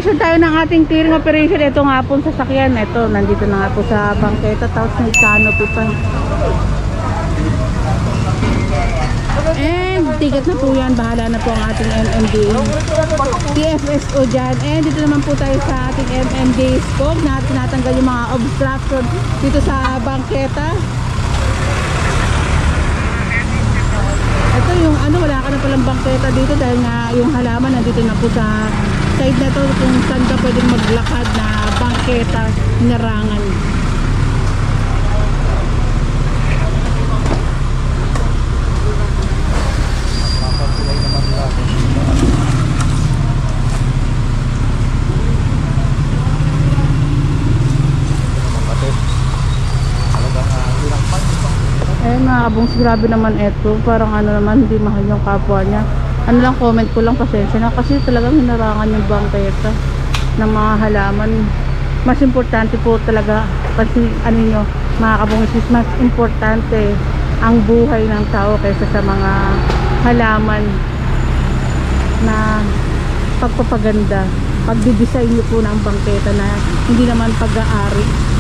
Completion tayo ng ating clearing operation. Ito nga po sasakyan. Ito, nandito na nga po sa bangketa. Tapos may canopy pa. And ticket na po yan. Bahala na po ang ating MMDA TFSO dyan. And dito naman po tayo sa ating MMDA scope na tinatanggal yung mga obstruction dito sa bangketa. Ito yung ano, wala ka na palang bangketa dito dahil nga yung halaman nandito na po sa side na to kung saan ka pwedeng maglakad na bangketa, narangan. Eh mga kabungs, grabe naman ito. Parang ano naman, hindi mahal yung kapwa niya. Ano lang, comment ko lang, pasensya na. Kasi talagang hinarangan yung bangketa ng mga halaman. Mas importante po talaga, kasi ano nyo, mga kabungs, mas importante ang buhay ng tao kaysa sa mga halaman na pagpapaganda. Pagdidesign nyo po ng bangketa na hindi naman pag-aari.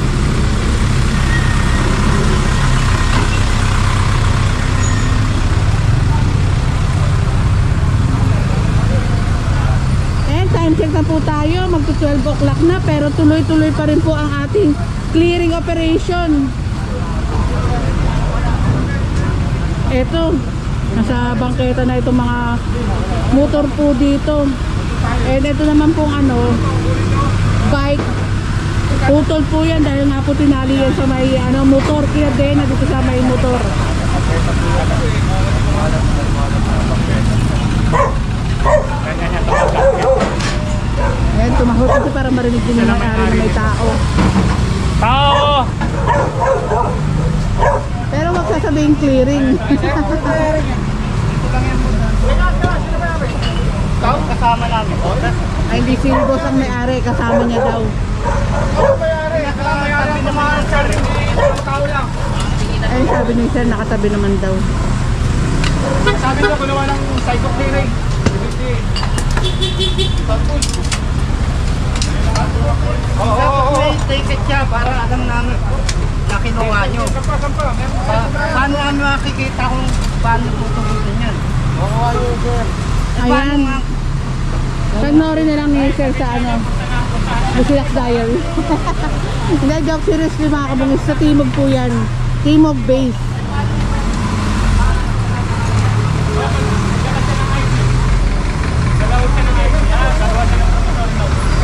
Time check na po tayo, magto 12 o'clock na, pero tuloy-tuloy pa rin po ang ating clearing operation. Ito, nasa bangketa na itong mga motor po dito. And ito naman pong ano, bike. Putol po yan dahil nga po tinali yan sa may ano, motor. Kaya din na dito sa may motor. Ayan, tumahot kasi para marinig din yung may-ari na may tao. Tao! Pero wag sasabihin clearing. Tao kasama namin. Ay, hindi si boss ang may-ari, kasama niya daw. Ay, sabi niya sir, nakatabi naman daw. Sabi ko, kunawa ng psycho clearing. May ticket siya para alam namin na kinuha nyo. Paano namin makikita kung paano tutubutin yan? Ayan. Panoorin na lang ni sir sa ano, Busilak Diary. Hindi, joke seriously mga kabungis. Sa Timog po yan. Timog base.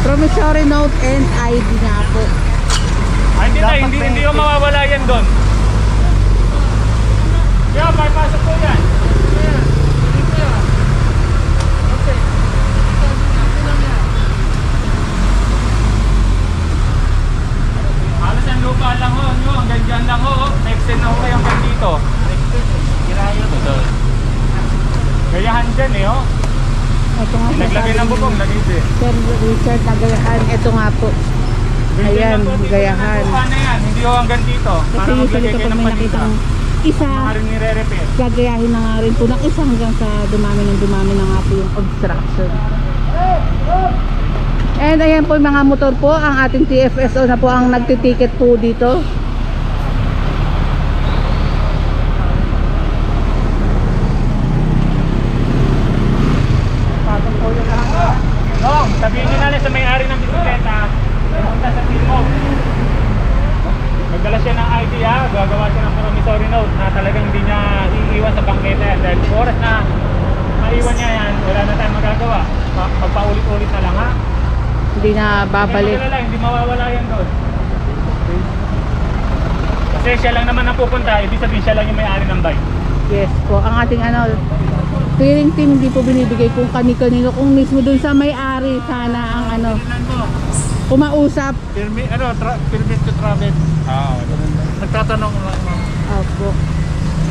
Promissory note and ID nga po. Ay, hindi yung mawawala yan doon. Kaya, may pasok po yan. Halos ang lupa lang ho, hanggang dyan lang ho. Extend na ho kayo hanggang dito. Kirayo to. Gayahan dyan eh ho. Ito nga Naglagay ng bubong, lagay din. Sir Richard na gayahan. Ito nga po. Ayan, gayahan. Paano yan? Hindi ho hanggang dito. Kasi usually kapag may nakitang isa, gagayahin na nga rin po ng isa hanggang sa dumami na nga po yung obstruction. And ayan po yung mga motor po. Ang ating TFSO na po ang nagtitiket po dito. Sabihin nyo na sa may-ari ng bisikleta, pumunta sa Timog. Magdala siya ng ID ha, gagawa siya ng promissory note na talagang hindi niya iiwan sa bangketa yan. Dahil oras na maiwan niya yan, wala na tayong magagawa. Magpaulit-ulit na lang ha. Hindi na babalik. Hindi mawawala yan doon. Kasi siya lang naman ang pupunta, ibig sabihin siya lang yung may-ari ng bike. Yes po, ang ating ano, clearing team hindi po binibigay kung kani-kanino, kung mismo dun sa may-ari sana ang ano, kumausap. Permit to travel. Nagtatanong lang. Opo.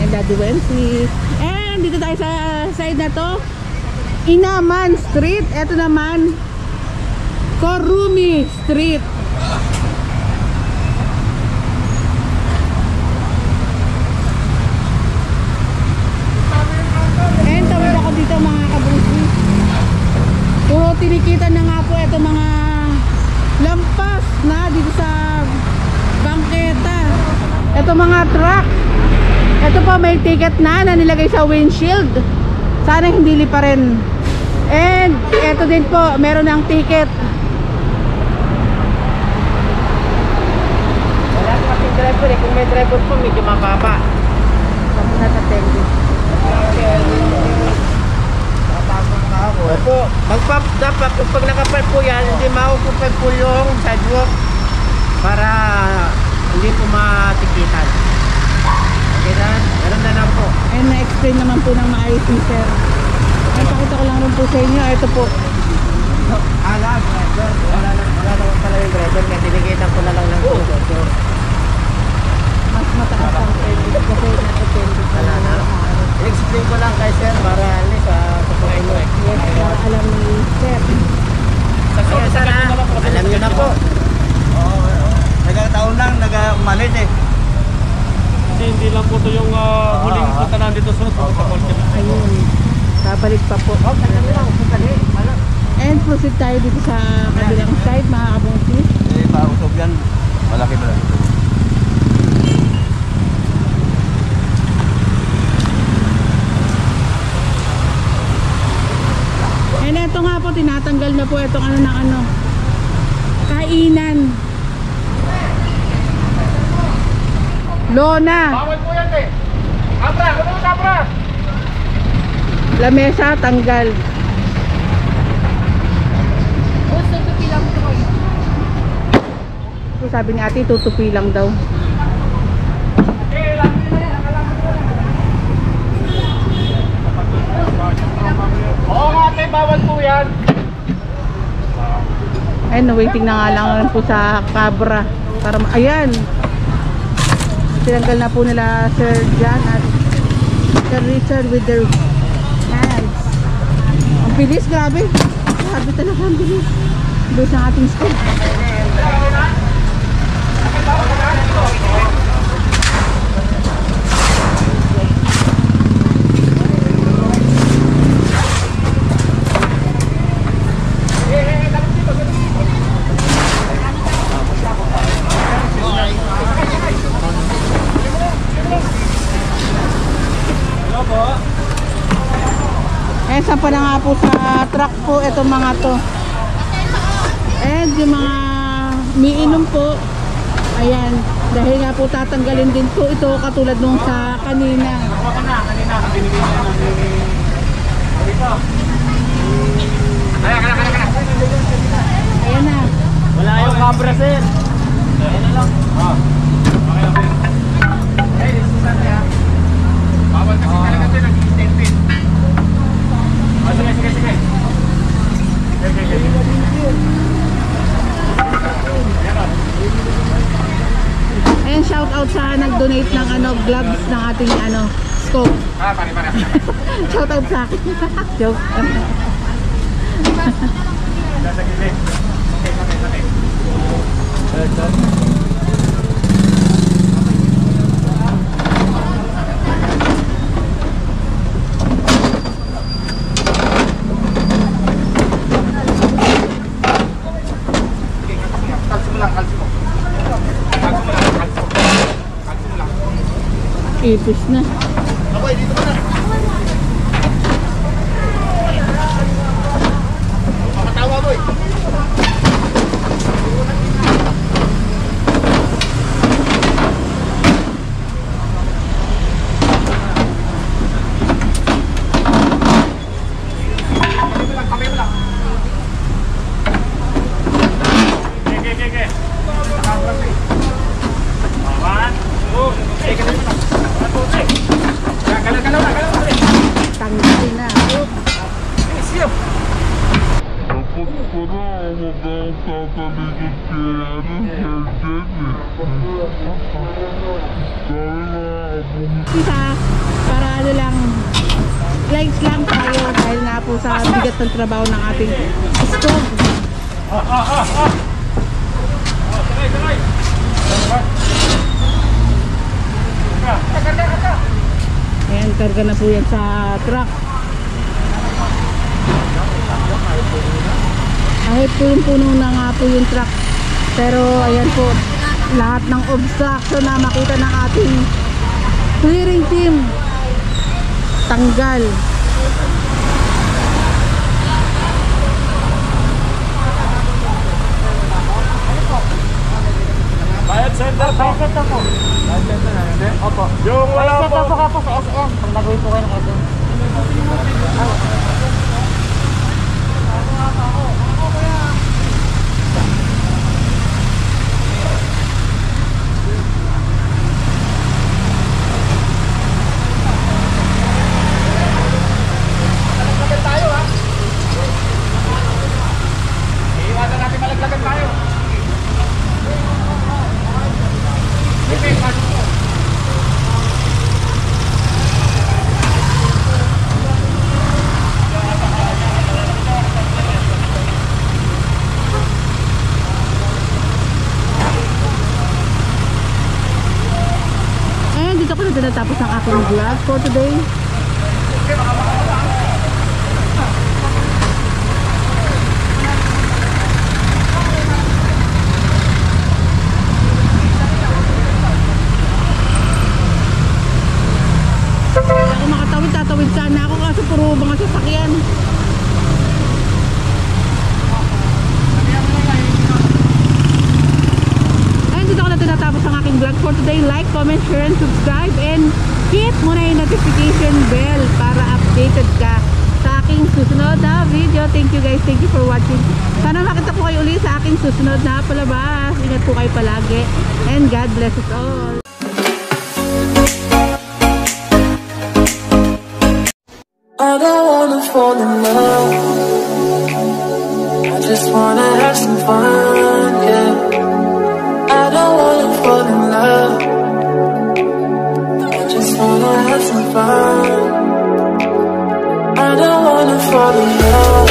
And Daddy Wensi. And dito tayo sa side na to, Inaman Street. Ito naman, Korumi Street. And tawid ako dito mga kabusi. Puro tinikita na nga po ito mga lampas na dito sa bangketa. Ito mga truck. Ito po may ticket na nilagay sa windshield. Sana hindi lipa rin. And ito din po, meron ng ticket. Wala po kasing driver eh. Kung may driver po, medyo mababa. Sabi na tatengge. Opo. Dapat pag nakapal po yan, hindi maupupay po yung sidewalk para hindi po matikitan. Okay na? Ganun na lang po. And na-explain naman po ng maayos ni sir. Ay, pakita ko lang rin po sa inyo. Ito po. Driver. Wala naman pala yung driver kaya dinigitan ko na lang ng puso. Mas mataas ang trending kasi na-attended Wala na. I-explain ko lang kay sir para alis sa tutuin mo. Yes, para alam ni sir. Kaya sana, alam nyo na po. Nagkataon lang, nagmalit eh. Kasi hindi lang po ito yung huling punta na dito sa Colchester. Ayun. Babalik pa po. And proceed tayo dito sa kabilang side, mga kabungsis. Hindi pa usog yan. Malaki ba lang. And ito nga po, tinatanggal na po itong ano ng ano, kainan. Lona. Bawal po yan eh. Abra, ano mo abra? Lamesa, tanggal. Sabi ni ate, tutupi lang daw. Oo nga ate, bawal po yan. Ayun, waiting na nga lang po sa Cabra. Para, ayan. Tinanggal na po nila Sir John at Sir Richard with their hands. Ang bilis, grabe. Grabe talaga, ang bilis. Bilis ng ating school. Eh, saan pa na nga po sa truck po itong mga to. And yung mga miinom po, ayan, dahil nga po tatanggalin din po ito katulad nung sa kanina. Kanina, binigyan na dito. Kaya. Ayan na. Wala yung Cabra sir. Ayan na lang. Okay lang po. Hey, this is Sante ha. Bawal kasi talaga ito, nag-i-extend. Sige. Sige. And shout out sa nag-donate ng ano, gloves ng ating ano, scope. Pare. Shout out sa akin. Joke. Sa gilid. Okay. Ipis na. Okay, dito ka na. Makatawa mo eh. Okay. One, two, three. Galaw na. Tanggal na. Isa, para ano lang, lights lang tayo dahil nga po sa bigat ng trabaho ng ating stove. Sakay. Ayan, karga na po yan sa truck. Kahit punong-puno na nga po yung truck. Pero ayan po, lahat ng obstruction na makita ng ating clearing team tanggal. Bayad center po. Bayad center po. Bayad center na hindi? Opo. Yung wala po. Bayad center po sa SM. Pag nagawin po kayo ng SM. Natapos ang aking vlog for today. Ako makatawid, tatawid sana ako kasi puro mga sasakyan. Dito ko na tinatapos ang aking vlog for today. Like, comment, share, and subscribe, and hit mo na yung notification bell para updated ka sa aking susunod na video. Thank you guys, thank you for watching. Sana makita ko kayo ulit sa aking susunod na palabas. Ingat po kayo palagi, and God bless us all. I don't wanna fall in love, I just wanna have some fun, yeah. I don't wanna fall in love, I just wanna have some fun. I don't wanna fall in love,